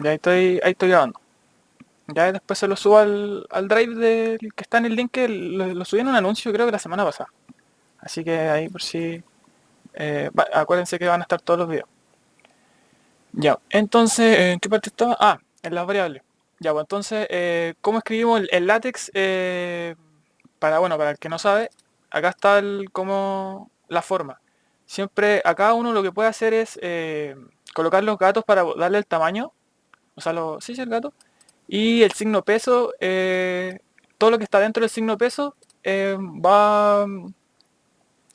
Ya ahí estoy grabando. Ya después se lo subo al drive que está en el link que lo subí en un anuncio creo que la semana pasada. Así que ahí por si... acuérdense que van a estar todos los videos. Ya, entonces, ¿en qué parte estaba? Ah, en las variables. Ya, pues entonces, ¿cómo escribimos el látex? Bueno, para el que no sabe, acá está como la forma. Siempre, a cada uno lo que puede hacer es colocar los gatos para darle el tamaño. O sea, sí, sí, el gato. Y el signo peso, todo lo que está dentro del signo peso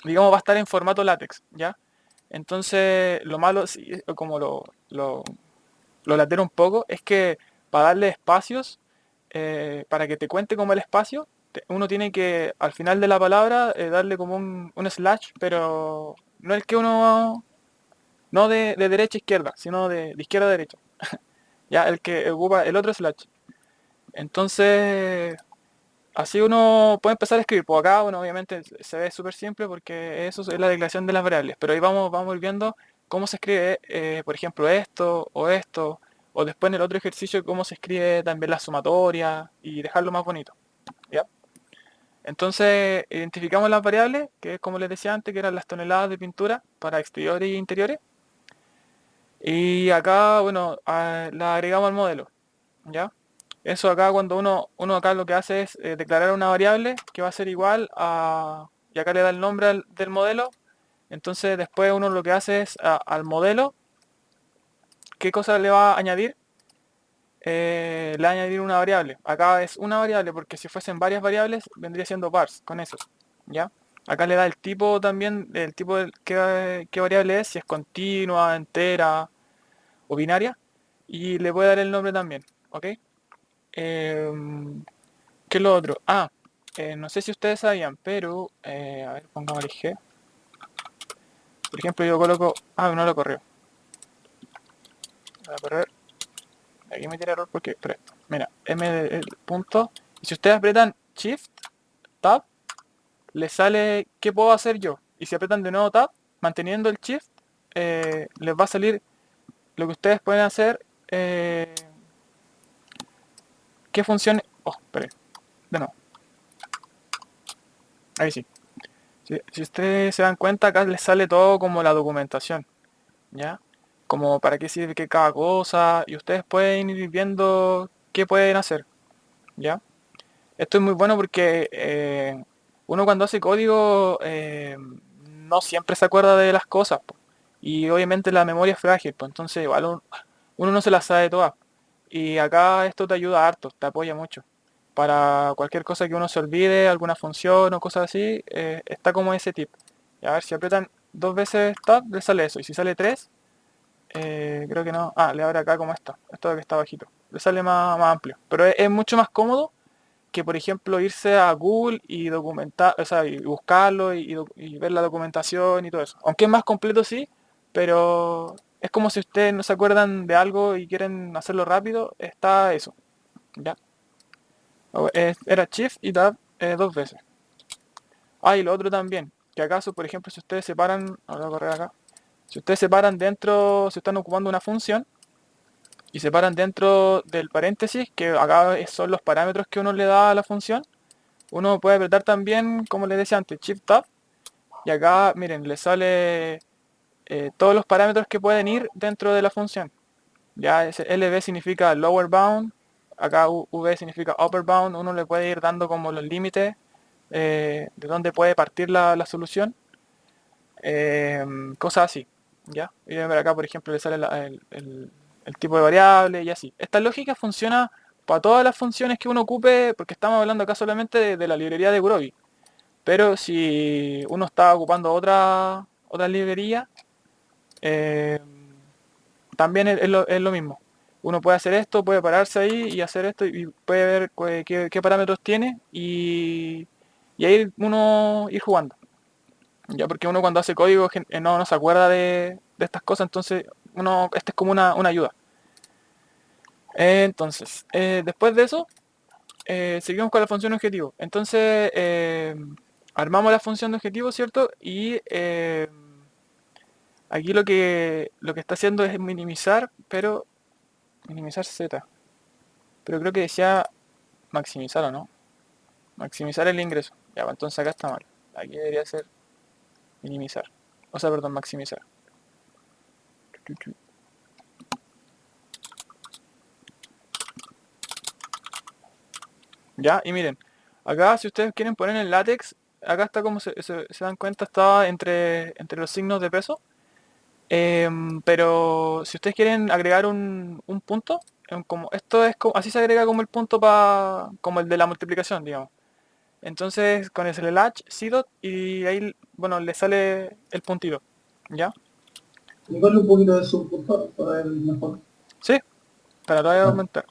digamos, va a estar en formato látex, ¿ya? Entonces, lo malo, sí, como lo latero un poco, es que para darle espacios, para que te cuente como el espacio, uno tiene que, al final de la palabra, darle como un slash, pero no el que uno, no de derecha a izquierda, sino de izquierda a derecha, ya, el que ocupa el otro slash. Entonces, así uno puede empezar a escribir. Pues acá, bueno, obviamente se ve súper simple porque eso es la declaración de las variables. Pero ahí vamos a ir viendo cómo se escribe, por ejemplo, esto, o después en el otro ejercicio cómo se escribe también la sumatoria y dejarlo más bonito. ¿Ya? Entonces, identificamos las variables, que es como les decía antes, que eran las toneladas de pintura para exteriores e interiores. Y acá, bueno, la agregamos al modelo. ¿Ya? Eso acá cuando uno acá lo que hace es declarar una variable que va a ser igual a... Y acá le da el nombre del modelo. Entonces después uno lo que hace es al modelo, ¿qué cosa le va a añadir? Le va a añadir una variable. Acá es una variable porque si fuesen varias variables vendría siendo parse con eso. ¿Ya? Acá le da el tipo también, el tipo de qué variable es, si es continua, entera o binaria. Y le puede dar el nombre también. ¿Ok? Em, ¿Qué es lo otro? No sé si ustedes sabían, pero... a ver, pongamos G. Por ejemplo, yo coloco... No lo corrió. Voy a correr. Aquí me tira error porque... Pero esto. Mira, punto. Y si ustedes apretan Shift, Tab, les sale ¿qué puedo hacer yo? Y si apretan de nuevo Tab, manteniendo el Shift, les va a salir lo que ustedes pueden hacer. ¿Qué función? Oh, espere. De nuevo. Ahí sí. Si ustedes se dan cuenta, acá les sale todo como la documentación. ¿Ya? Como para qué sirve que cada cosa, y ustedes pueden ir viendo qué pueden hacer, ¿ya? Esto es muy bueno porque uno cuando hace código no siempre se acuerda de las cosas, po. Y obviamente la memoria es frágil, pues entonces igual uno no se las sabe todas. Y acá esto te ayuda harto, te apoya mucho. Para cualquier cosa que uno se olvide, alguna función o cosas así, está como ese tip. Y a ver, si aprietan dos veces tab, le sale eso. Y si sale tres, creo que no. Le abre acá como esto de que está bajito. Le sale más amplio. Pero es mucho más cómodo que, por ejemplo, irse a Google y documentar, o sea, y buscarlo y ver la documentación y todo eso. Aunque es más completo, sí, pero es como si ustedes no se acuerdan de algo y quieren hacerlo rápido, está eso. ¿Ya? Era Shift y Tab dos veces. Y lo otro también, que acaso, por ejemplo, si ustedes separan, ahora voy a correr acá, si ustedes separan dentro, si están ocupando una función, y separan dentro del paréntesis, que acá son los parámetros que uno le da a la función, uno puede apretar también, como les decía antes, Shift Tab, y acá, miren, le sale todos los parámetros que pueden ir dentro de la función. Ya ese LB significa lower bound, acá V significa upper bound, uno le puede ir dando como los límites de dónde puede partir la solución, cosas así, ¿ya? Y ver acá, por ejemplo, le sale el tipo de variable y así. Esta lógica funciona para todas las funciones que uno ocupe, porque estamos hablando acá solamente de la librería de Groovy. Pero si uno está ocupando otra librería, eh, también es lo mismo. Uno puede hacer esto, puede pararse ahí y hacer esto y puede ver qué parámetros tiene y ahí uno ir jugando. Ya, porque uno cuando hace código no se acuerda de estas cosas, entonces este es como una ayuda. Entonces, después de eso, seguimos con la función objetivo. Entonces, armamos la función de objetivo, ¿cierto? Y aquí lo que está haciendo es minimizar, pero Minimizar Z. Pero creo que decía maximizar, ¿o no? Maximizar el ingreso. Ya, pues entonces acá está mal. Aquí debería ser minimizar. O sea, perdón, maximizar. Ya, y miren, acá si ustedes quieren poner en látex, acá está como se dan cuenta, está entre los signos de peso. Pero si ustedes quieren agregar un punto, como, esto es como, así se agrega como el punto como el de la multiplicación, digamos. Entonces con el slash sidot y ahí, bueno, le sale el puntito. ¿Ya? Igual un poquito de su punto para ver mejor. Sí, pero lo voy a Ah, aumentar.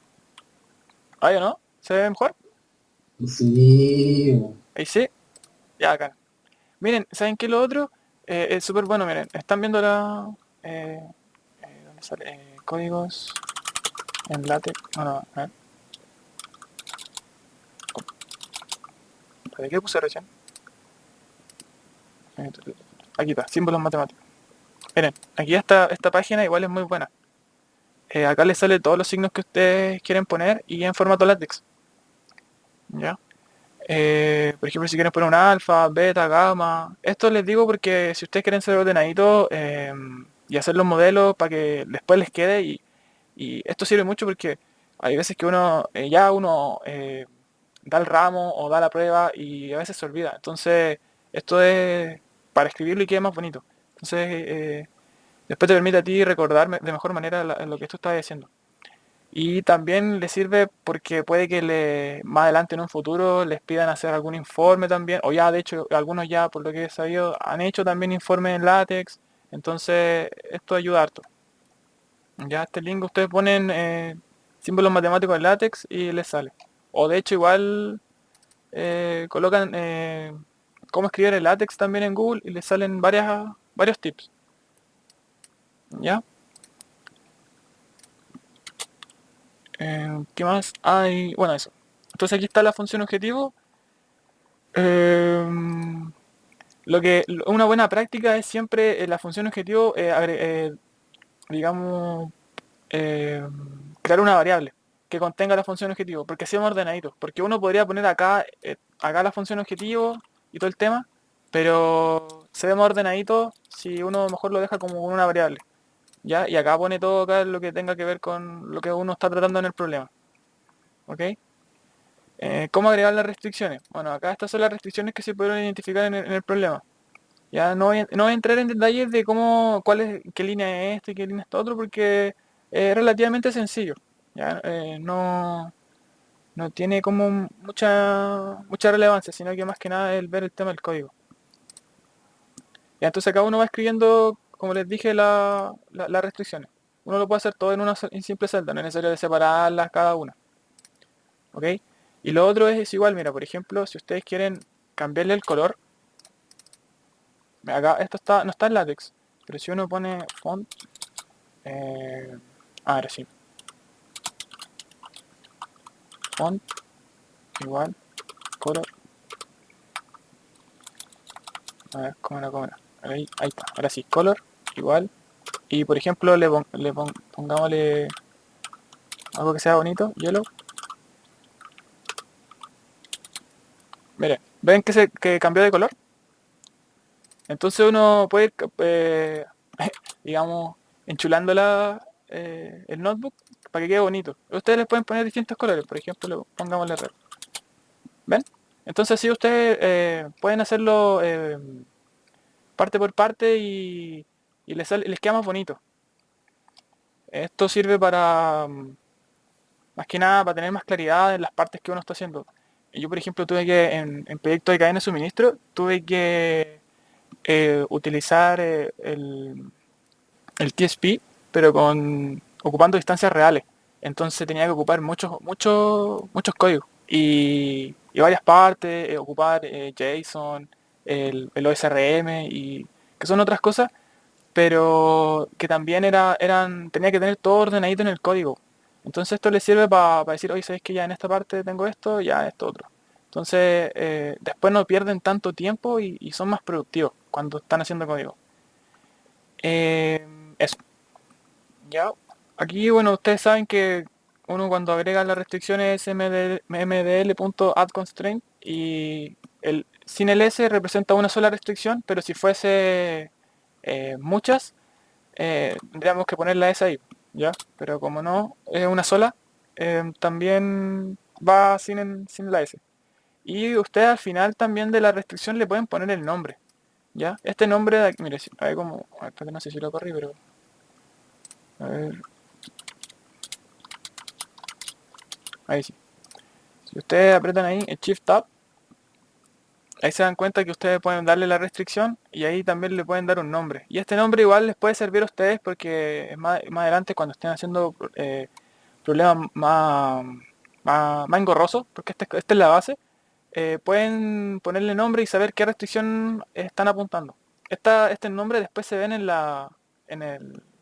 Ahí, ¿o no? ¿Se ve mejor? sí, Ahí sí. Ya, acá. Miren, ¿saben qué es lo otro? Es súper bueno, miren. Están viendo eh, ¿dónde sale? Códigos en LaTeX. No, no, a ver. ¿De qué puse recién? Aquí está, símbolos matemáticos. Miren, aquí esta página igual es muy buena. Acá les sale todos los signos que ustedes quieren poner y en formato látex. ¿Ya? Por ejemplo, si quieren poner un alfa, beta, gamma. Esto les digo porque si ustedes quieren ser ordenaditos y hacer los modelos para que después les quede y esto sirve mucho porque hay veces que uno da el ramo o da la prueba y a veces se olvida. Entonces, esto es para escribirlo y quede más bonito. Entonces, después te permite a ti recordar de mejor manera lo que tú estás haciendo. Y también le sirve porque puede que más adelante en un futuro les pidan hacer algún informe también, o ya de hecho algunos ya por lo que he sabido han hecho también informes en látex, entonces esto ayuda harto. Ya este link ustedes ponen símbolos matemáticos en látex y les sale. O de hecho igual colocan cómo escribir el látex también en Google y les salen varios tips. ¿Ya? ¿Qué más hay? Bueno, eso. Entonces aquí está la función objetivo. Eh, una buena práctica es siempre la función objetivo, digamos, eh, crear una variable que contenga la función objetivo, porque así es más ordenadito. Porque uno podría poner acá la función objetivo y todo el tema, pero se ve más ordenadito si uno mejor lo deja como una variable. ¿Ya? Y acá pone todo acá lo que tenga que ver con lo que uno está tratando en el problema. ¿Ok? ¿Cómo agregar las restricciones? Bueno, acá estas son las restricciones que se pudieron identificar en el problema. Ya no voy a entrar en detalles de qué línea es esto y qué línea es esto otro, porque es relativamente sencillo. Ya no tiene como mucha relevancia, sino que más que nada es el ver el tema del código. Ya, entonces acá uno va escribiendo, como les dije, las restricciones. Uno lo puede hacer todo en simple celda, no es necesario de separarlas cada una. ¿Ok? Y lo otro es igual, mira, por ejemplo, si ustedes quieren cambiarle el color, acá no está en látex, pero si uno pone font, eh, ahora sí, font igual, color, a ver, cómo era, ahí está, ahora sí, color igual, y por ejemplo pongámosle algo que sea bonito, yellow, miren, ¿ven que cambió de color? Entonces uno puede ir, digamos, enchulando el notebook para que quede bonito. Ustedes les pueden poner distintos colores, por ejemplo, pongámosle red. ¿Ven? Entonces así ustedes pueden hacerlo parte por parte y les queda más bonito. Esto sirve más que nada, para tener más claridad en las partes que uno está haciendo. Yo, por ejemplo, en proyectos de cadena de suministro, tuve que utilizar el TSP, pero ocupando distancias reales. Entonces tenía que ocupar muchos códigos y varias partes, ocupar JSON, el OSRM y que son otras cosas, pero que también tenía que tener todo ordenadito en el código. Entonces esto les sirve para decir, oye, ¿sabes que ya en esta parte tengo esto, ya esto otro? Entonces después no pierden tanto tiempo y son más productivos cuando están haciendo código. Eso. Ya. aquí, bueno, ustedes saben que uno cuando agrega las restricciones es mdl.addConstraint y sin el s representa una sola restricción, pero si fuese muchas, tendríamos que poner la S ahí, ¿ya? Pero como no es una sola, también va sin la S. Y ustedes al final también de la restricción le pueden poner el nombre, ¿ya? Este nombre de aquí, mire, a ver cómo, a ver, porque no sé si lo corrí, pero a ver, ahí sí. Si ustedes aprietan ahí el Shift Tab, ahí se dan cuenta que ustedes pueden darle la restricción y ahí también le pueden dar un nombre. Y este nombre igual les puede servir a ustedes porque más adelante cuando estén haciendo problemas más engorrosos, porque esta es la base, pueden ponerle nombre y saber qué restricción están apuntando. Este nombre después se ven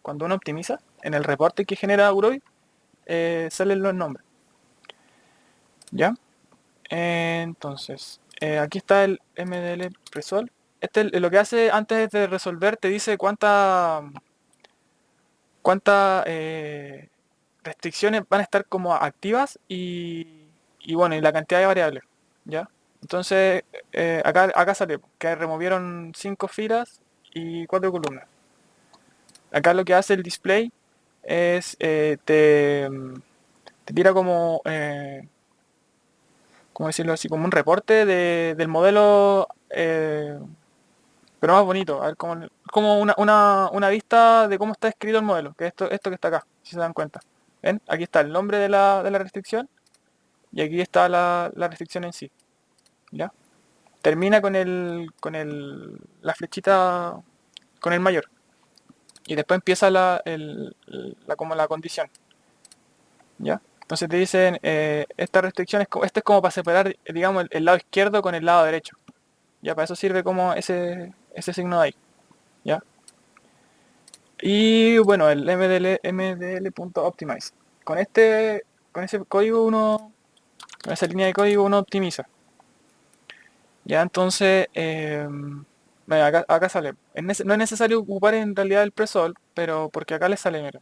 cuando uno optimiza, en el reporte que genera Groovy, salen los nombres. ¿Ya? Entonces, aquí está el MDL Resolve. Lo que hace antes de resolver te dice cuántas restricciones van a estar como activas y bueno, y la cantidad de variables, ¿ya? Entonces, acá sale que removieron 5 filas y 4 columnas. Acá lo que hace el display es te tira como, ¿cómo decirlo así? Como un reporte del modelo, pero más bonito. A ver, como una vista de cómo está escrito el modelo, que es esto que está acá, si se dan cuenta. ¿Ven? Aquí está el nombre de la restricción y aquí está la restricción en sí. ¿Ya? Termina la flechita con el mayor. Y después empieza como la condición. ¿Ya? Entonces te dicen, esta restricción este es como para separar, digamos, el lado izquierdo con el lado derecho. Ya, para eso sirve como ese signo de ahí. ¿Ya? Y bueno, el mdl.optimize. Con ese código con esa línea de código uno optimiza. Ya, entonces, bueno, acá sale. No es necesario ocupar en realidad el presol, pero porque acá le sale, mira.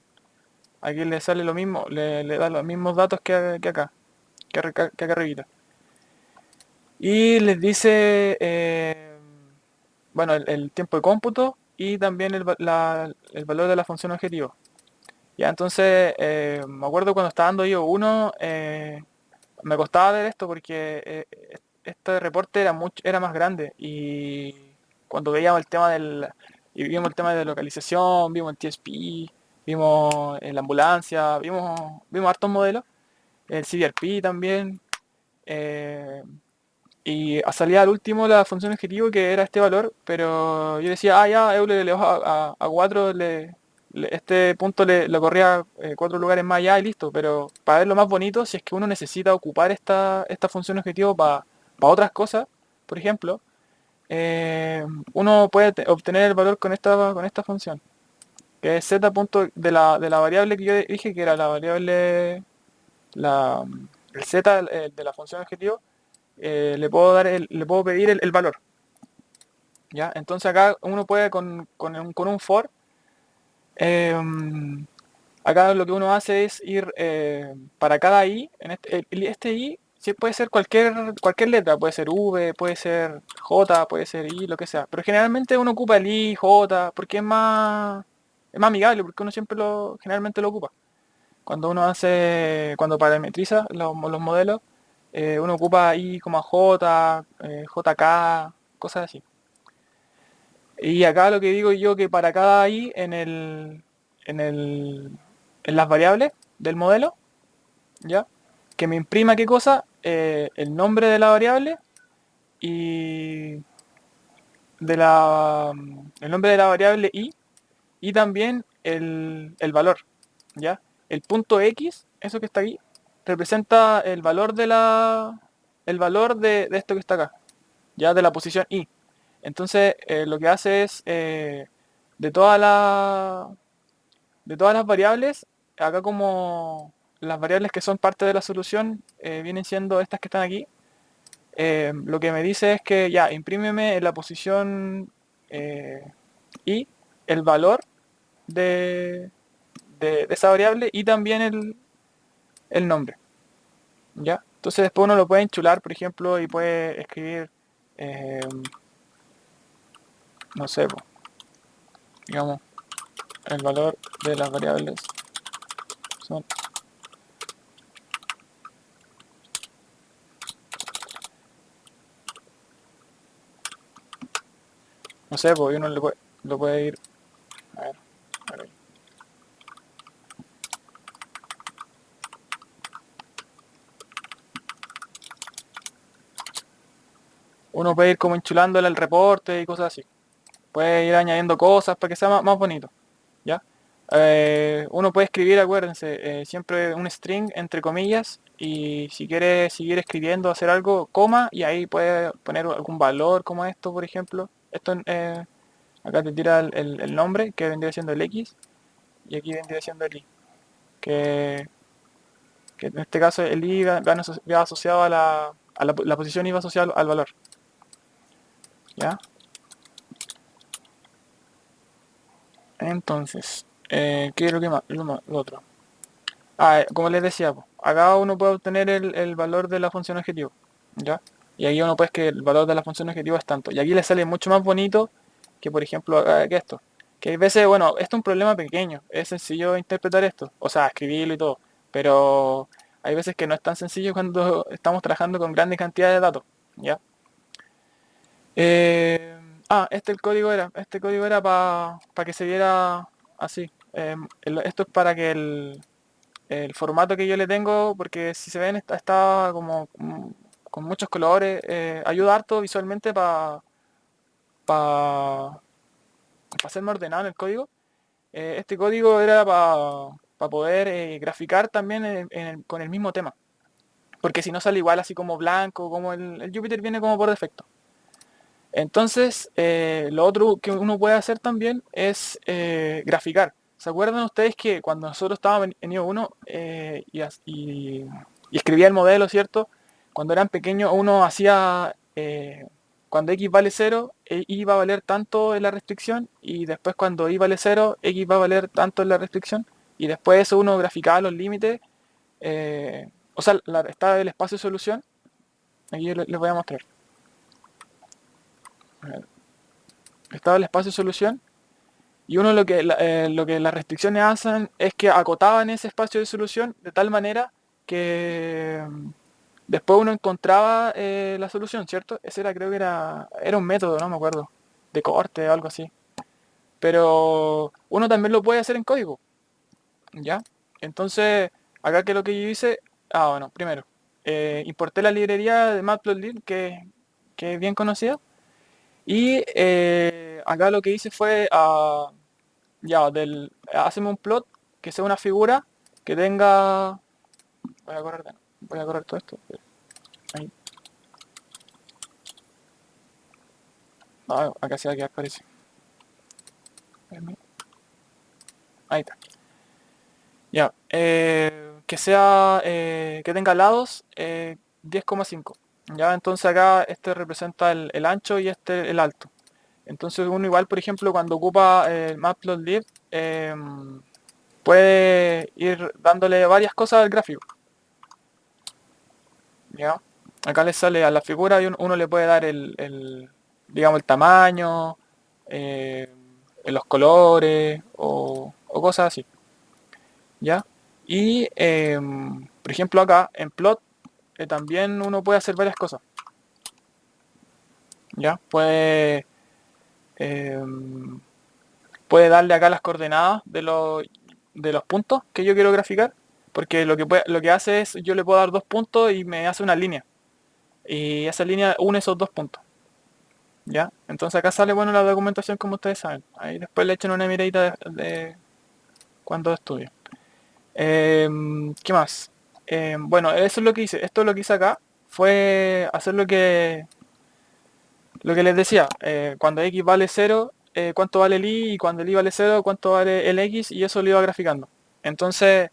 Aquí le sale lo mismo, le da los mismos datos que acá, que acá arribita. Y les dice, bueno, el tiempo de cómputo y también el valor de la función objetivo. Ya, entonces, me acuerdo cuando estaba dando yo uno, me costaba ver esto porque este reporte era más grande y cuando veíamos y vimos el tema de localización, vimos el TSP, vimos la ambulancia, vimos hartos modelos, el CDRP también, eh, y salía al último la función objetivo que era este valor, pero yo decía, ya, Euler le bajo a 4, este punto lo corría 4 lugares más allá y listo, pero para verlo más bonito, si es que uno necesita ocupar esta función objetivo para otras cosas, por ejemplo, eh, uno puede obtener el valor con esta función, que es z punto de la variable que yo dije que era la variable, la, el z de la función objetivo, le puedo pedir el valor. ¿Ya? Entonces acá uno puede con un for, eh, acá lo que uno hace es ir para cada i, este i sí puede ser cualquier letra, puede ser v, puede ser j, puede ser i, lo que sea, pero generalmente uno ocupa el i, j, porque es más amigable, porque uno siempre generalmente lo ocupa. Cuando parametriza los modelos, uno ocupa i, j, jk, cosas así. Y acá lo que digo yo que para cada i en el, en las variables del modelo, ¿ya? Que me imprima qué cosa, el nombre de la variable y el nombre de la variable y también el valor, ¿ya? El punto X, eso que está aquí, representa el valor de esto que está acá, ya de la posición Y. Entonces, lo que hace es, de todas las de todas las variables, acá como las variables que son parte de la solución vienen siendo estas que están aquí, lo que me dice es que ya, imprímeme en la posición Y el valor de, de esa variable y también el nombre, ¿ya? Entonces después uno lo puede enchular, por ejemplo, y puede escribir, eh, no sé, po, digamos, el valor de las variables son... No sé, pues uno lo puede ir... A ver, a ver. Uno puede ir como enchulándole el reporte y cosas así. Puede ir añadiendo cosas para que sea más bonito, ¿ya? Uno puede escribir, acuérdense, siempre un string entre comillas y si quiere seguir escribiendo, hacer algo, coma y ahí puede poner algún valor como esto, por ejemplo. Esto acá te tira el nombre que vendría siendo el X y aquí vendría siendo el Y. Que, que en este caso el Y va asociado la posición y va asociado al valor, ¿ya? Entonces, ¿qué es lo que más, lo otro? Como les decía, po, acá uno puede obtener el valor de la función objetivo, ¿ya? Y aquí uno puede que el valor de la función objetivo es tanto. Y aquí le sale mucho más bonito que, por ejemplo, que esto. Que hay veces, bueno, esto es un problema pequeño, es sencillo interpretar esto, o sea, escribirlo y todo, pero hay veces que no es tan sencillo cuando estamos trabajando con grandes cantidades de datos, ¿ya? Eh, este código era para que se viera así. Esto es para que el formato que yo le tengo, porque si se ven está como con muchos colores, ayuda harto visualmente para ser más ordenado en el código. Este código era para poder graficar también con el mismo tema, porque si no sale igual así como blanco, como el Jupyter viene como por defecto. Entonces, lo otro que uno puede hacer también es graficar. ¿Se acuerdan ustedes que cuando nosotros estábamos en IO1 y escribía el modelo, ¿cierto? Cuando eran pequeños uno hacía, cuando x vale 0, y va a valer tanto en la restricción, y después cuando y vale 0, x va a valer tanto en la restricción, y después eso uno graficaba los límites, o sea, está el espacio de solución, aquí les voy a mostrar. Estaba el espacio de solución. Y uno lo que las restricciones hacen es que acotaban ese espacio de solución de tal manera que después uno encontraba la solución, ¿cierto? Ese era, creo que era un método, no me acuerdo, de corte o algo así. Pero uno también lo puede hacer en código, ¿ya? Entonces, acá que lo que yo hice, bueno, primero, importé la librería de Matplotlib, que es bien conocida, y acá lo que hice fue ya, haceme un plot que sea una figura que tenga. Voy a correr todo esto. Ahí. Acá se va a quedar, parece. Ahí está. Ya. Que sea. Que tenga lados 10,5. Ya, entonces acá este representa el ancho y este el alto. Entonces uno igual, por ejemplo, cuando ocupa el Matplotlib, puede ir dándole varias cosas al gráfico. ¿Ya? Acá le sale a la figura y uno le puede dar digamos, el tamaño, eh, los colores o cosas así, ¿ya? Y, por ejemplo, acá en plot también uno puede hacer varias cosas, ¿ya? Puede darle acá las coordenadas de los puntos que yo quiero graficar, porque lo que hace es, yo le puedo dar dos puntos y me hace una línea, y esa línea une esos dos puntos. ¿Ya? Entonces acá sale bueno la documentación como ustedes saben. Ahí después le echan una miradita de cuando estudio. ¿Qué más? Bueno, eso es lo que hice. Esto lo que hice acá fue hacer lo que les decía. Cuando x vale 0, cuánto vale el y, y cuando el y vale 0, cuánto vale el x, y eso lo iba graficando. Entonces,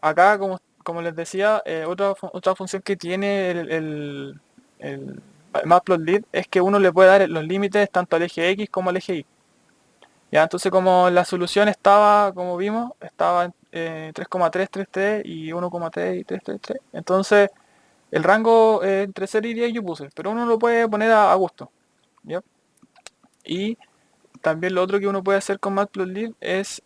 acá, como les decía, otra función que tiene el Matplotlib es que uno le puede dar los límites tanto al eje X como al eje Y. Ya, entonces como la solución estaba, como vimos, estaba en 3,333 y 1,333. Entonces el rango entre 0 y 10 yo puse, pero uno lo puede poner a gusto. ¿Ya? Y también lo otro que uno puede hacer con Matplotlib es,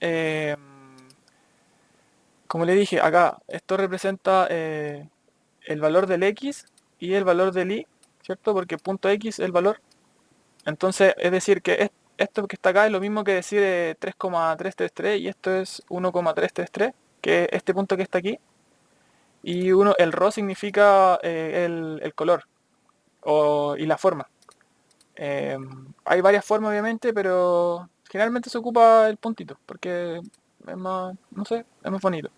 como le dije, acá esto representa el valor del X y el valor del Y, ¿cierto? Porque punto X es el valor. Entonces, es decir, que esto que está acá es lo mismo que decir 3,333 y esto es 1,333, que es este punto que está aquí. Y el RAW significa el color y la forma. Hay varias formas obviamente, pero generalmente se ocupa el puntito porque es más, no sé, es más bonito.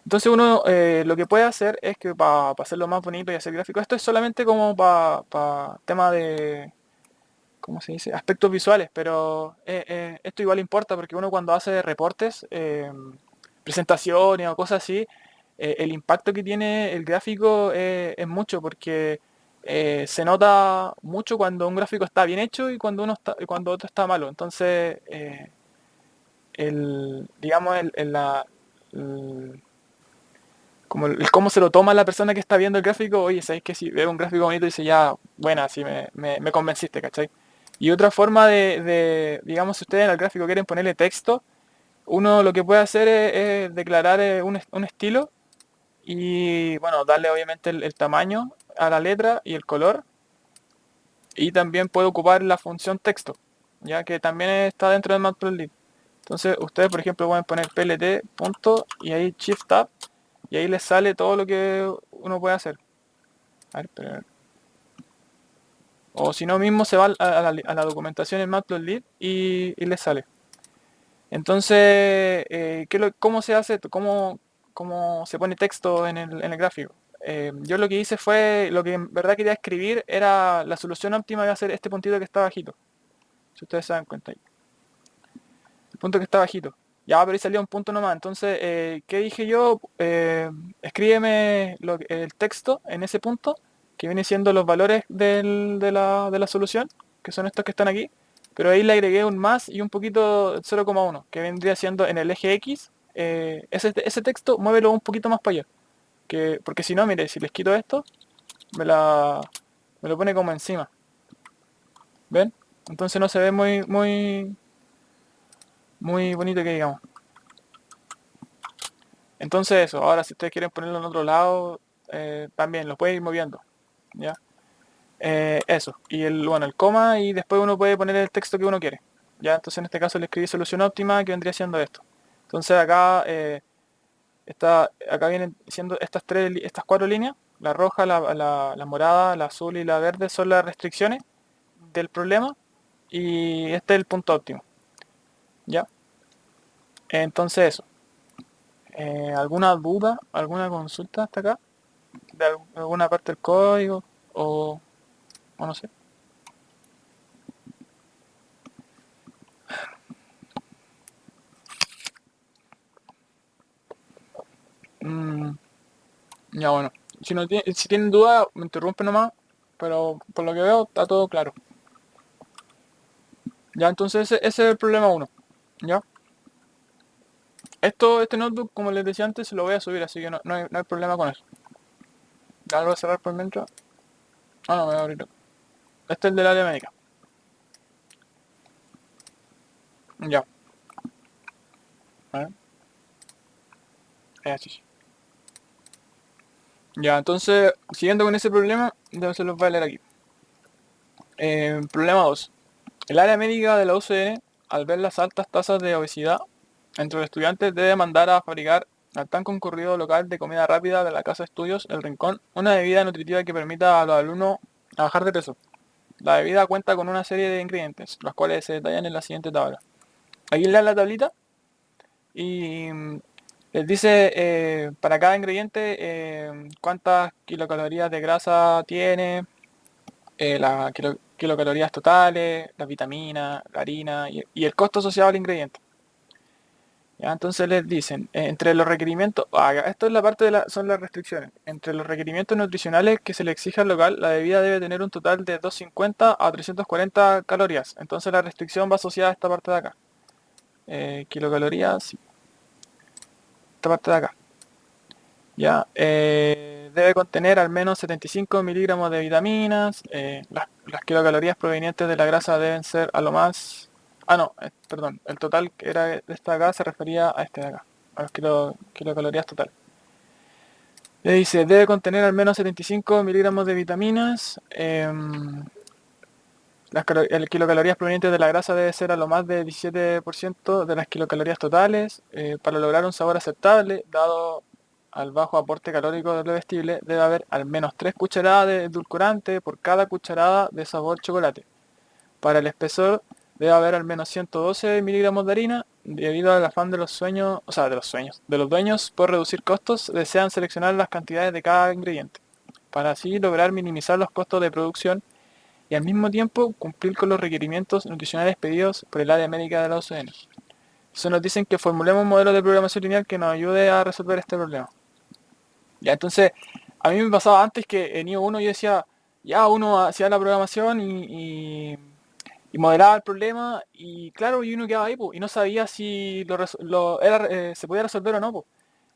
Entonces uno lo que puede hacer es que para hacerlo más bonito y hacer gráfico, esto es solamente como para tema de, ¿cómo se dice? Aspectos visuales, pero esto igual importa porque uno cuando hace reportes, presentaciones o cosas así, el impacto que tiene el gráfico es mucho porque se nota mucho cuando un gráfico está bien hecho y cuando otro está malo. Entonces, digamos, el- como el cómo se lo toma la persona que está viendo el gráfico, oye, sabéis que si veo un gráfico bonito dice ya, buena, así me convenciste, ¿cachai? Y otra forma digamos, si ustedes en el gráfico quieren ponerle texto, uno lo que puede hacer es declarar un estilo y, bueno, darle obviamente el tamaño a la letra y el color. Y también puede ocupar la función texto, ya que también está dentro del Matplotlib. Entonces, ustedes, por ejemplo, pueden poner plt punto y ahí shift tab y ahí les sale todo lo que uno puede hacer. A ver, o si no mismo se va a la documentación en Matplotlib y les sale. Entonces, ¿cómo se hace? ¿Cómo se pone texto en el gráfico? Yo lo que hice fue, lo que en verdad quería escribir era la solución óptima de hacer este puntito que está bajito. Si ustedes se dan cuenta ahí. El punto que está bajito. Ya, pero ahí salía un punto nomás. Entonces, ¿qué dije yo? Escríbeme el texto en ese punto, que viene siendo los valores de la solución, que son estos que están aquí. Pero ahí le agregué un más y un poquito 0,1, que vendría siendo en el eje X. Ese texto, muévelo un poquito más para allá. Porque si no, mire, si les quito esto, me, la, me lo pone como encima. ¿Ven? Entonces no se ve muy bonito que digamos. Entonces eso, ahora si ustedes quieren ponerlo en otro lado, también lo pueden ir moviendo. ¿Ya? Eso. Y bueno, el coma y después uno puede poner el texto que uno quiere. ¿Ya? Entonces en este caso le escribí solución óptima que vendría siendo esto. Entonces acá vienen siendo estas cuatro líneas. La roja, la morada, la azul y la verde son las restricciones del problema. Y este es el punto óptimo. ¿Ya? Entonces eso. ¿Alguna duda? ¿Alguna consulta hasta acá? ¿De alguna parte del código? O no sé. Mm, ya bueno. Si tienen duda, me interrumpen nomás. Pero por lo que veo, está todo claro. Ya, entonces ese es el problema uno. ¿Ya? Este notebook, como les decía antes, se lo voy a subir, así que no hay problema con eso. Ya lo voy a cerrar por dentro. Ah, no, me voy a abrir. Este es el del área médica. Ya. A ver. Así. Ya, entonces, siguiendo con ese problema, ya se los voy a leer aquí. Problema 2. El área médica de la UCN, al ver las altas tasas de obesidad entre los estudiantes, debe mandar a fabricar al tan concurrido local de comida rápida de la Casa de Estudios El Rincón una bebida nutritiva que permita a los alumnos a bajar de peso. La bebida cuenta con una serie de ingredientes, los cuales se detallan en la siguiente tabla. Aquí lean la tablita y les dice para cada ingrediente cuántas kilocalorías de grasa tiene, las kilocalorías totales, las vitaminas, la harina y el costo asociado al ingrediente. ¿Ya? Entonces les dicen, entre los requerimientos, esto es la parte son las restricciones. Entre los requerimientos nutricionales que se le exige al local, la bebida debe tener un total de 250 a 340 calorías. Entonces la restricción va asociada a esta parte de acá. kilocalorías, sí, esta parte de acá. Ya, debe contener al menos 75 miligramos de vitaminas. Las kilocalorías provenientes de la grasa deben ser a lo más... Ah, no, perdón, el total que era de esta acá se refería a este de acá, a las kilocalorías total. Le dice, debe contener al menos 75 miligramos de vitaminas. Las kilocalorías provenientes de la grasa debe ser a lo más de 17% de las kilocalorías totales. Para lograr un sabor aceptable, dado al bajo aporte calórico del bebestible, debe haber al menos 3 cucharadas de edulcorante por cada cucharada de sabor chocolate. Para el espesor, debe haber al menos 112 miligramos de harina. Debido al afán de los sueños, o sea, de los dueños por reducir costos, desean seleccionar las cantidades de cada ingrediente, para así lograr minimizar los costos de producción y al mismo tiempo cumplir con los requerimientos nutricionales pedidos por el área médica de la OCDE. Eso nos dicen que formulemos un modelo de programación lineal que nos ayude a resolver este problema. Ya, entonces, a mí me pasaba antes que en IO 1 yo decía, ya uno hacía la programación y modelaba el problema y claro, y uno quedaba ahí, po, y no sabía si se podía resolver o no. Po.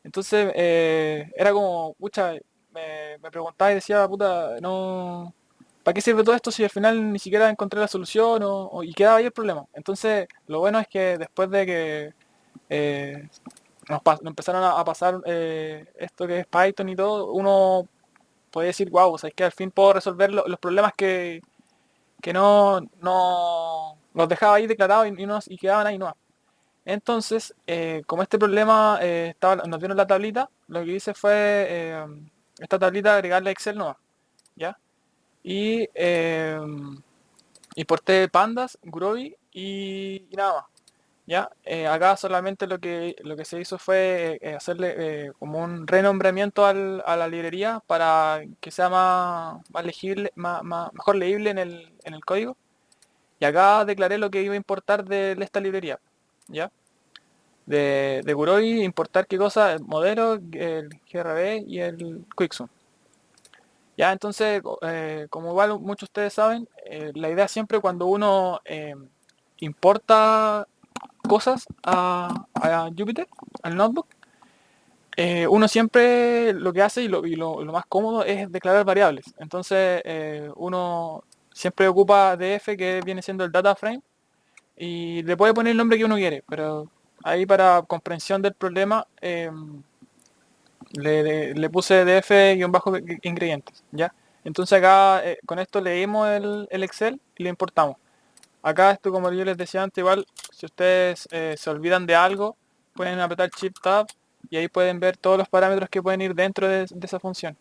Entonces, era como, pucha, me preguntaba y decía, puta, no, ¿para qué sirve todo esto si al final ni siquiera encontré la solución y quedaba ahí el problema? Entonces, lo bueno es que después de que eh, nos empezaron a pasar esto que es Python y todo, uno puede decir, wow, o sea, es que al fin puedo resolver los problemas que no los dejaba ahí declarados y quedaban ahí no. Entonces, como este problema nos dieron la tablita, lo que hice fue esta tablita agregarle a Excel nueva, ¿ya? Y importé pandas, Groovy y nada más. ¿Ya? Acá solamente lo que se hizo fue hacerle como un renombramiento a la librería para que sea más legible, mejor leíble en el código. Y acá declaré lo que iba a importar de esta librería. ¿Ya? De Guroi importar qué cosa, el modelo, el GRB y el Quicksum. Ya, entonces, como igual muchos de ustedes saben, la idea siempre cuando uno importa cosas a Jupyter, al notebook, uno siempre lo que hace y lo más cómodo es declarar variables. Entonces uno siempre ocupa df, que viene siendo el data frame, y le puede poner el nombre que uno quiere, pero ahí para comprensión del problema le puse df-ingredientes, ¿ya? Entonces acá con esto leímos el Excel y lo importamos. Acá esto, como yo les decía antes, igual si ustedes se olvidan de algo, pueden apretar Shift Tab y ahí pueden ver todos los parámetros que pueden ir dentro de esa función.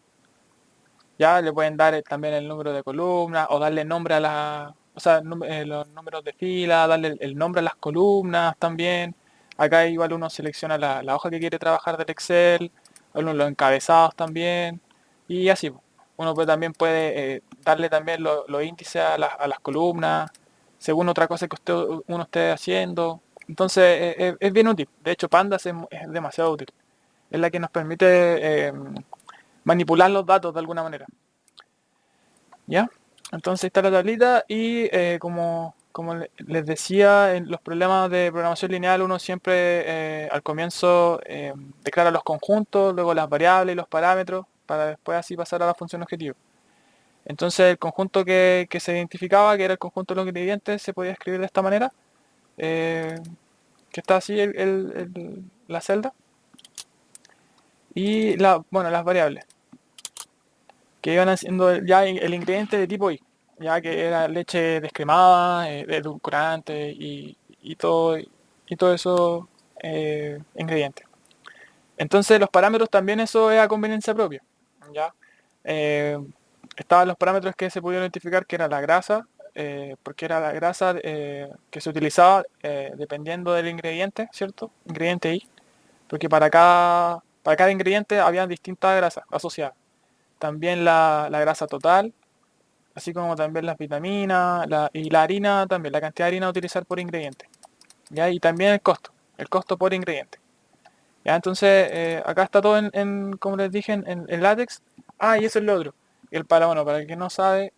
Ya le pueden dar también el número de columnas o darle nombre a los números de fila, darle el nombre a las columnas también. Acá igual uno selecciona la hoja que quiere trabajar del Excel, los encabezados también y así. Uno también puede darle también los índices a las columnas según otra cosa que uno esté haciendo. Entonces es bien útil. De hecho, Pandas es demasiado útil. Es la que nos permite manipular los datos de alguna manera. ¿Ya? Entonces está la tablita y como les decía, en los problemas de programación lineal uno siempre al comienzo declara los conjuntos, luego las variables y los parámetros para después así pasar a la función objetivo. Entonces el conjunto que se identificaba, que era el conjunto de los ingredientes, se podía escribir de esta manera, eh, que está así la celda, y bueno, las variables, que iban haciendo ya el ingrediente de tipo I, ya que era leche descremada, edulcorante y todo eso ingredientes. Entonces los parámetros también eso es a conveniencia propia, ¿ya? Eh, Estaban los parámetros que se pudieron identificar, que era la grasa, porque era la grasa que se utilizaba dependiendo del ingrediente, ¿cierto? Ingrediente I, porque para cada ingrediente había distintas grasas asociadas. También la grasa total, así como también las vitaminas y la harina también, la cantidad de harina a utilizar por ingrediente. ¿Ya? Y también el costo por ingrediente. ¿Ya? Entonces, acá está todo como les dije, en LaTeX. Ah, y eso es lo otro. Bueno, para el que no sabe,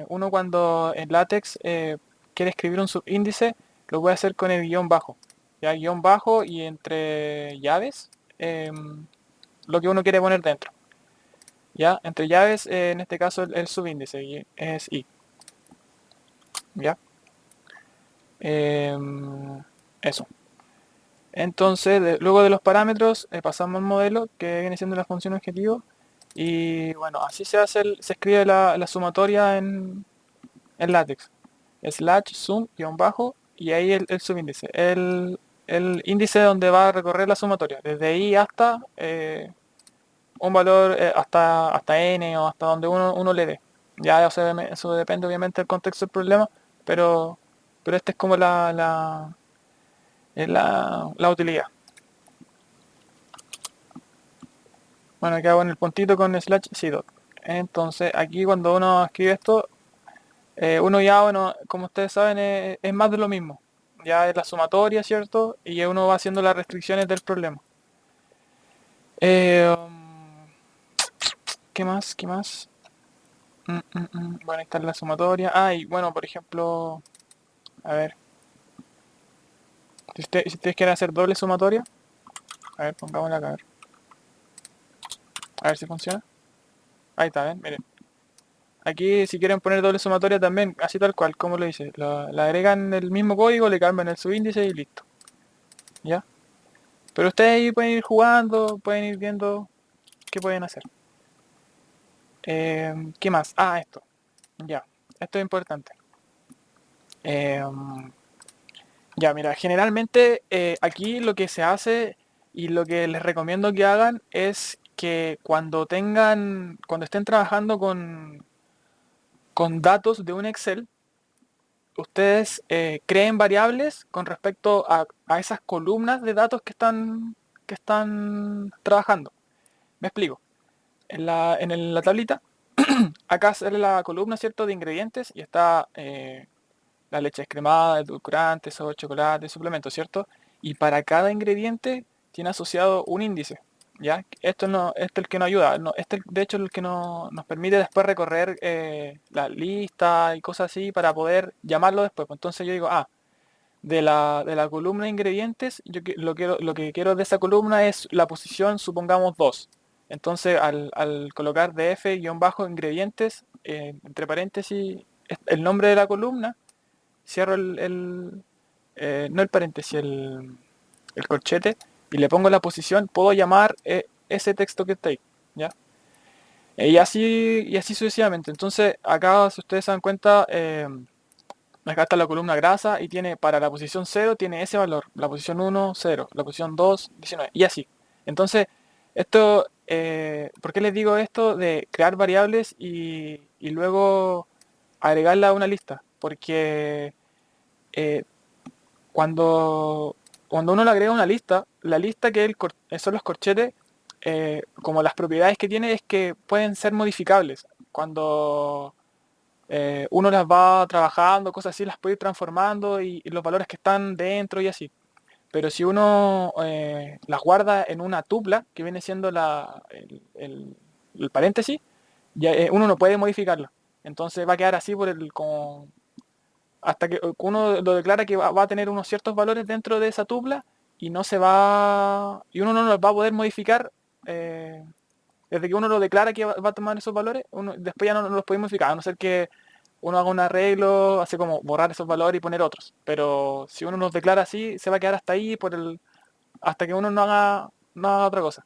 uno cuando en LaTeX quiere escribir un subíndice, lo puede hacer con el guión bajo. ya guión bajo y entre llaves lo que uno quiere poner dentro. Ya, entre llaves, en este caso el subíndice es i. Ya, eso. Entonces, luego de los parámetros, pasamos al modelo, que viene siendo la función objetivo. Y bueno, así se escribe la sumatoria en LaTeX. Slash sum guión bajo y ahí el subíndice. El índice donde va a recorrer la sumatoria. Desde ahí hasta un valor, hasta n o hasta donde uno le dé. Ya, o sea, eso depende obviamente del contexto del problema, pero, pero esta es como la utilidad. Bueno, aquí hago en el puntito con slash cdot. Entonces, aquí cuando uno escribe esto, uno ya, bueno, como ustedes saben, es más de lo mismo. Ya es la sumatoria, ¿cierto? Y uno va haciendo las restricciones del problema. ¿Qué más? ¿Qué más? Bueno, ahí está la sumatoria. Ah, y bueno, por ejemplo, a ver, si ustedes quieren hacer doble sumatoria, a ver, pongámosla acá, a ver si funciona. Ahí está, ¿ven? Miren. Aquí si quieren poner doble sumatoria también, así tal cual, como lo dice. Le agregan el mismo código, le cambian el subíndice y listo. ¿Ya? Pero ustedes ahí pueden ir jugando, pueden ir viendo qué pueden hacer. ¿Qué más? Ah, esto. Ya, esto es importante. Ya, mira, generalmente aquí lo que se hace y lo que les recomiendo que hagan es que cuando estén trabajando con datos de un Excel, ustedes creen variables con respecto a esas columnas de datos que están trabajando. Me explico. En la tablita, acá sale la columna, ¿cierto?, de ingredientes y está la leche descremada, edulcorante, sabor chocolate, suplementos, ¿cierto? Y para cada ingrediente tiene asociado un índice. ¿Ya? Esto es el que nos ayuda. No, de hecho, es el que nos permite después recorrer la lista y cosas así para poder llamarlo después. Pues entonces yo digo, de la columna de ingredientes, lo que quiero de esa columna es la posición, supongamos 2. Entonces, al colocar df-ingredientes, entre paréntesis, el nombre de la columna, cierro no el paréntesis, el corchete, y le pongo la posición, puedo llamar ese texto que está ahí, ¿ya? Y así sucesivamente. Entonces, acá, si ustedes se dan cuenta, acá está la columna grasa y tiene para la posición 0 tiene ese valor, la posición 1, 0, la posición 2, 19, y así. Entonces, ¿por qué les digo esto de crear variables y luego agregarla a una lista? Porque eh, cuando uno le agrega una lista, la lista son los corchetes, como las propiedades que tiene es que pueden ser modificables. Cuando uno las va trabajando, cosas así, las puede ir transformando y los valores que están dentro y así. Pero si uno las guarda en una tupla, que viene siendo el paréntesis, ya, uno no puede modificarlo. Entonces va a quedar así hasta que uno lo declara que va a tener unos ciertos valores dentro de esa tupla y y uno no los va a poder modificar desde que uno lo declara que va a tomar esos valores, después ya no los puede modificar, a no ser que uno haga un arreglo, así como borrar esos valores y poner otros. Pero si uno los declara así, se va a quedar hasta ahí hasta que uno no haga otra cosa.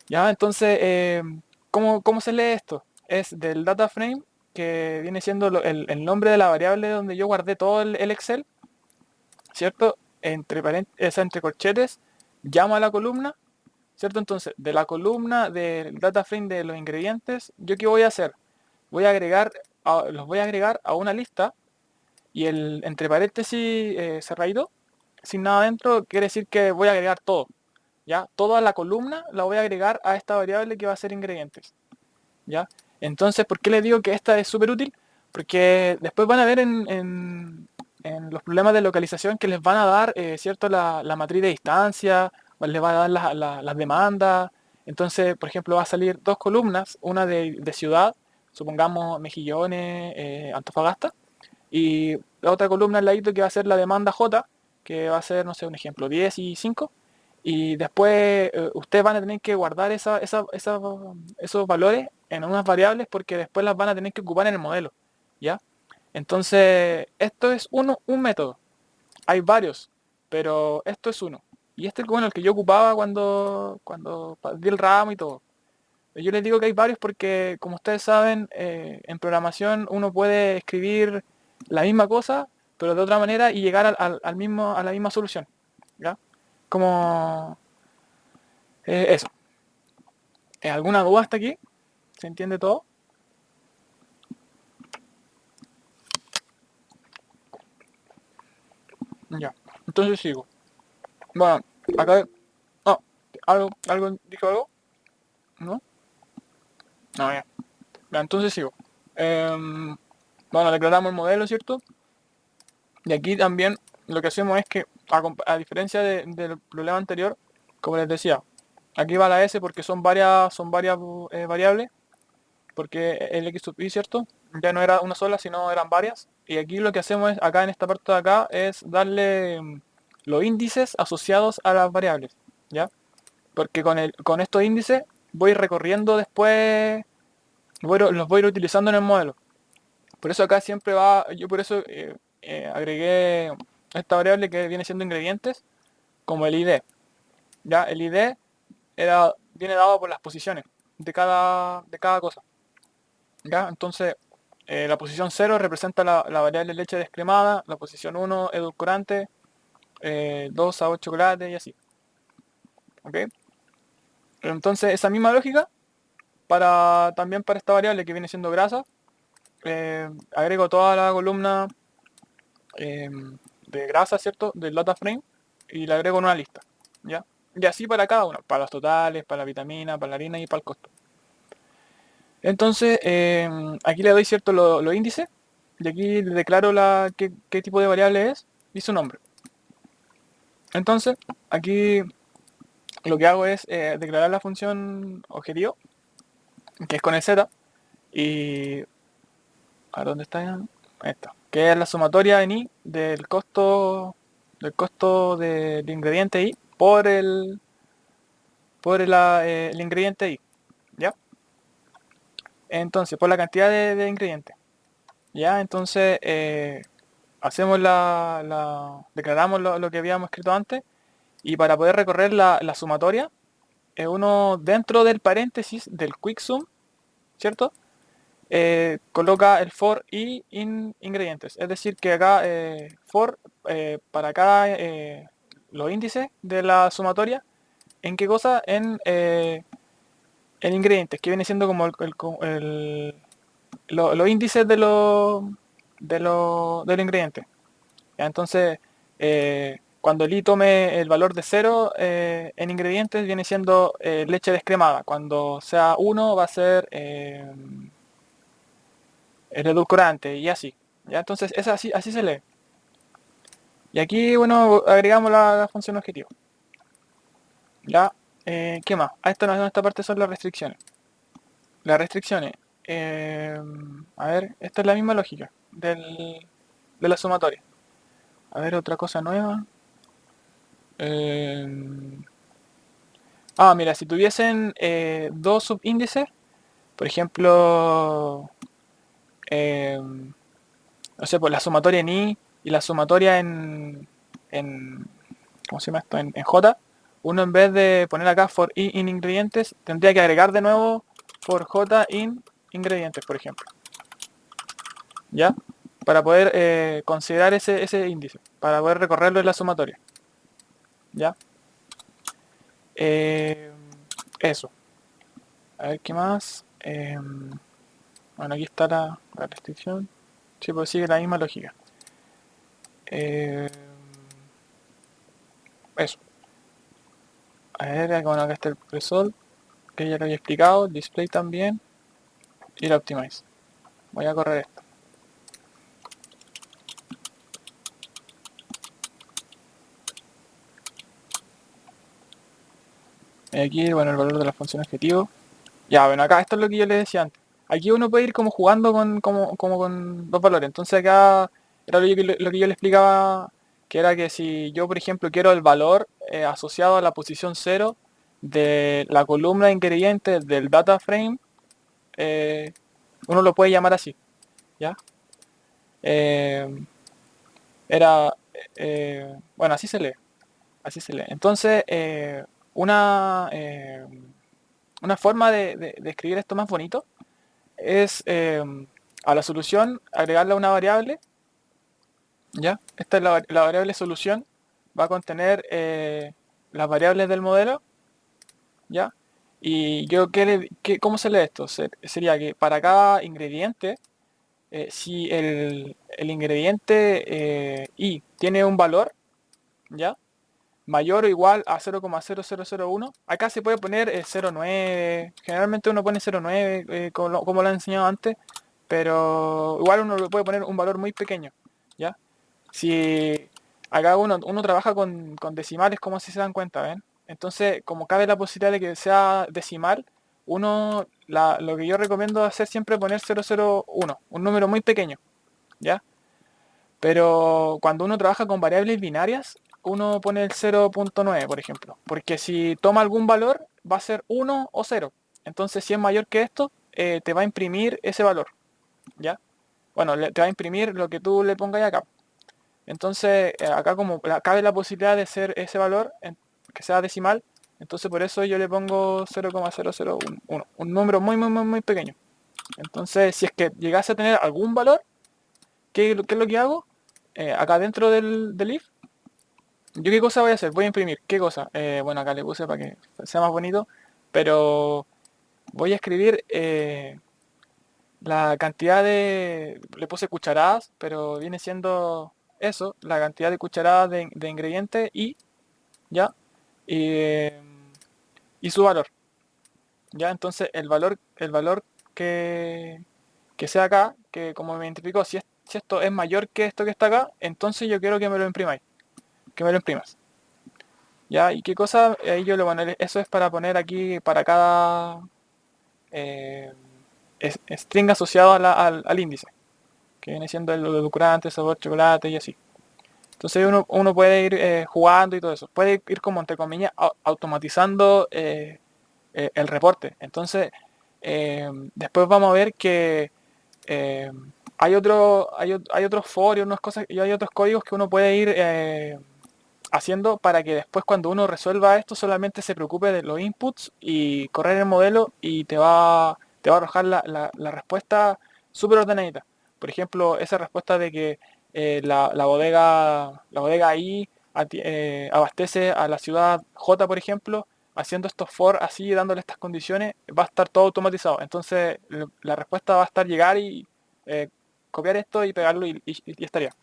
Ya, entonces, ¿cómo se lee esto? Es del data frame, que viene siendo el nombre de la variable donde yo guardé todo el Excel, ¿cierto? Entre corchetes, llamo a la columna, ¿cierto? Entonces, de la columna del data frame de los ingredientes, ¿yo qué voy a hacer? Los voy a agregar a una lista y el entre paréntesis cerradito, sin nada dentro, quiere decir que voy a agregar todo. ¿Ya? Toda la columna la voy a agregar a esta variable que va a ser ingredientes. ¿Ya? Entonces, ¿por qué les digo que esta es súper útil? Porque después van a ver en los problemas de localización que les van a dar, ¿cierto? La matriz de distancia, o les va a dar las demandas. Entonces, por ejemplo, va a salir dos columnas, una de ciudad, supongamos Mejillones, Antofagasta, y la otra columna al ladito que va a ser la demanda J, que va a ser, no sé, un ejemplo, 10 y 5. Y después ustedes van a tener que guardar esos valores en unas variables porque después las van a tener que ocupar en el modelo. ¿Ya? Entonces, esto es un método. Hay varios, pero esto es uno. Y este es bueno, el que yo ocupaba cuando di el ramo y todo. Yo les digo que hay varios porque, como ustedes saben, en programación uno puede escribir la misma cosa, pero de otra manera y llegar a la misma solución. ¿Ya? Como eso. ¿Alguna duda hasta aquí? ¿Se entiende todo? Ya. Entonces sigo. Bueno, acá... Oh, ¿dijo algo? ¿No? No, ya. Ya, entonces sigo. Bueno, declaramos el modelo, ¿cierto? Y aquí también lo que hacemos es que, a diferencia del problema anterior, como les decía, aquí va la S porque son varias variables, porque el x sub i, ¿cierto? Ya no era una sola, sino eran varias. Y aquí lo que hacemos es, acá en esta parte de acá, es darle los índices asociados a las variables, ¿ya? Porque con estos índices voy recorriendo después, los voy a ir utilizando en el modelo. Por eso acá siempre va, yo por eso agregué esta variable que viene siendo ingredientes como el ID. Ya, el ID viene dado por las posiciones de cada cosa. Ya, entonces la posición 0 representa la variable leche descremada, la posición 1 edulcorante, 2 sabor chocolate y así. ¿Ok? Entonces esa misma lógica también para esta variable que viene siendo grasa, agrego toda la columna eh, de grasa, ¿cierto? Del data frame y le agrego en una lista, ¿ya? Y así para cada uno, para los totales, para la vitamina, para la harina y para el costo. Entonces, aquí le doy cierto los índices y aquí le declaro qué tipo de variable es y su nombre. Entonces, aquí lo que hago es declarar la función objetivo, que es con el z, y a dónde está, esta, que es la sumatoria en i del costo del ingrediente i por el ingrediente i, ¿ya? Entonces, por la cantidad de ingredientes, ¿ya? Entonces, hacemos declaramos lo que habíamos escrito antes y para poder recorrer la sumatoria, uno dentro del paréntesis del quicksum, ¿cierto? Coloca el for i in ingredientes. Es decir, que acá for para cada los índices de la sumatoria, ¿en qué cosa? En ingredientes, que viene siendo como los índices de los ingredientes. ¿Ya? Entonces, cuando el i tome el valor de 0 en ingredientes, viene siendo leche descremada. Cuando sea 1 va a ser el edulcorante y así. ¿Ya? Entonces, es así se lee. Y aquí, bueno, agregamos la función objetivo. ¿Ya? ¿Qué más? Esta parte son las restricciones. Las restricciones. A ver, esta es la misma lógica de la sumatoria. A ver, otra cosa nueva. Eh, mira, si tuviesen dos subíndices, por ejemplo, eh, no sé, pues la sumatoria en i y la sumatoria en ¿cómo se llama esto? En j, uno en vez de poner acá for i in ingredientes, tendría que agregar de nuevo for j in ingredientes, por ejemplo. ¿Ya? Para poder considerar ese índice, para poder recorrerlo en la sumatoria. ¿Ya? Eh, eso. A ver qué más. Bueno, aquí está la restricción. Sí, pues sigue la misma lógica. Eh, eso. A ver, bueno, acá está el result, que ya lo había explicado. Display también. Y el optimize. Voy a correr esto. Y aquí, bueno, el valor de la función objetivo. Ya, bueno, acá esto es lo que yo les decía antes. Aquí uno puede ir como jugando como con dos valores. Entonces acá era lo que yo le explicaba que era que si yo, por ejemplo, quiero el valor asociado a la posición cero de la columna de ingredientes del data frame, eh, uno lo puede llamar así, ¿ya? Eh, era, bueno, así se lee, así se lee. Entonces, una, eh, una forma de escribir esto más bonito es a la solución agregarle una variable, ¿ya? Esta es la variable solución, va a contener las variables del modelo, ¿ya? Y yo, ¿cómo se lee esto? Sería que para cada ingrediente, si el ingrediente I tiene un valor, ¿ya? Mayor o igual a 0,0001, acá se puede poner 0,9, generalmente uno pone 0,9 como lo he enseñado antes, pero igual uno le puede poner un valor muy pequeño, ¿ya? Si acá uno trabaja con decimales, como si se dan cuenta, ¿ven? Entonces, como cabe la posibilidad de que sea decimal, lo que yo recomiendo hacer siempre es poner 001, un número muy pequeño, ¿ya? Pero cuando uno trabaja con variables binarias, uno pone el 0,9, por ejemplo, porque si toma algún valor, va a ser 1 o 0. Entonces, si es mayor que esto, te va a imprimir ese valor, ¿ya? Bueno, te va a imprimir lo que tú le pongas acá. Entonces, acá como cabe la posibilidad de ser ese valor, que sea decimal, entonces por eso yo le pongo 0,0001, un número muy, muy, muy, muy pequeño. Entonces, si es que llegase a tener algún valor, ¿qué es lo que hago? Acá dentro del if, ¿yo qué cosa voy a hacer? Voy a imprimir, ¿qué cosa? Bueno, acá le puse para que sea más bonito, pero voy a escribir la cantidad le puse cucharadas, pero viene siendo eso, la cantidad de cucharadas de ingredientes y, ¿ya? Y, y su valor, ¿ya? Entonces el valor que, que sea acá, que como me identificó, si esto es mayor que esto que está acá, entonces yo quiero que me lo imprimáis, que me lo imprimas. ¿Ya? ¿Y qué cosa? Ahí yo le bueno, eso es para poner aquí para cada eh, string asociado al índice, que viene siendo el edulcorante, sabor, chocolate y así. Entonces uno puede ir jugando y todo eso. Puede ir como entre comillas automatizando el reporte. Entonces después vamos a ver que eh, hay otros forios, unas cosas, y hay otros códigos que uno puede ir haciendo para que después cuando uno resuelva esto solamente se preocupe de los inputs y correr el modelo y te va a arrojar la respuesta súper ordenadita. Por ejemplo, esa respuesta de que la bodega I abastece a la ciudad J, por ejemplo, haciendo estos for así, dándole estas condiciones, va a estar todo automatizado. Entonces la respuesta va a estar llegar y copiar esto y pegarlo y estaría.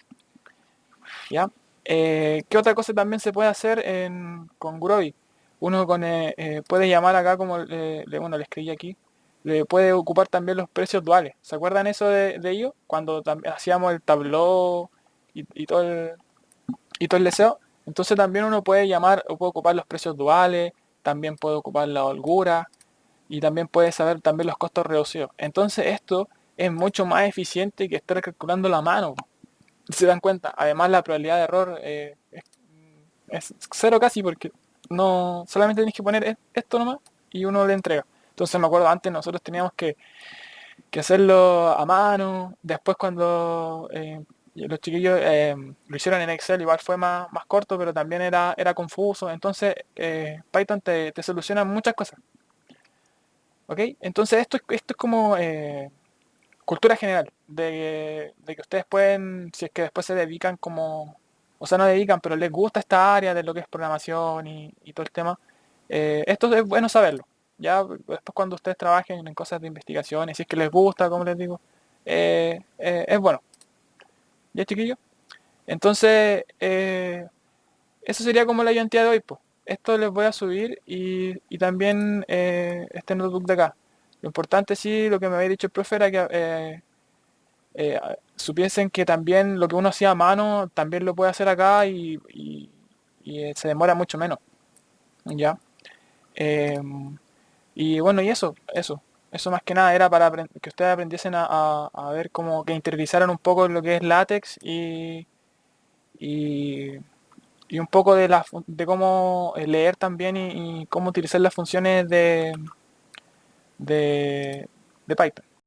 ¿Ya? ¿Qué otra cosa también se puede hacer con Groovy? Uno puede llamar acá, como bueno, le escribí aquí, le puede ocupar también los precios duales. ¿Se acuerdan eso de ello? Cuando hacíamos el tableau y todo el deseo. Entonces también uno puede llamar o puede ocupar los precios duales, también puede ocupar la holgura y también puede saber también los costos reducidos. Entonces esto es mucho más eficiente que estar calculando la mano. Se dan cuenta. Además la probabilidad de error es cero casi porque no solamente tienes que poner esto nomás y uno le entrega. Entonces me acuerdo antes nosotros teníamos que hacerlo a mano. Después cuando los chiquillos lo hicieron en Excel igual fue más corto, pero también era confuso. Entonces Python te soluciona muchas cosas. ¿Ok? Entonces esto es como cultura general, de que ustedes pueden, si es que después se dedican como, o sea, no dedican, pero les gusta esta área de lo que es programación y todo el tema, esto es bueno saberlo. Ya después cuando ustedes trabajen en cosas de investigación, y si es que les gusta, como les digo, es bueno. ¿Ya, chiquillos? Entonces, eso sería como la identidad de hoy, pues. Esto les voy a subir y también este notebook de acá. Lo importante sí, lo que me había dicho el profe era que supiesen que también lo que uno hacía a mano también lo puede hacer acá y se demora mucho menos, ¿ya? Eh, y bueno, y eso más que nada era para que ustedes aprendiesen a ver cómo que interiorizaran un poco lo que es látex y, y un poco de cómo leer también y cómo utilizar las funciones de Python.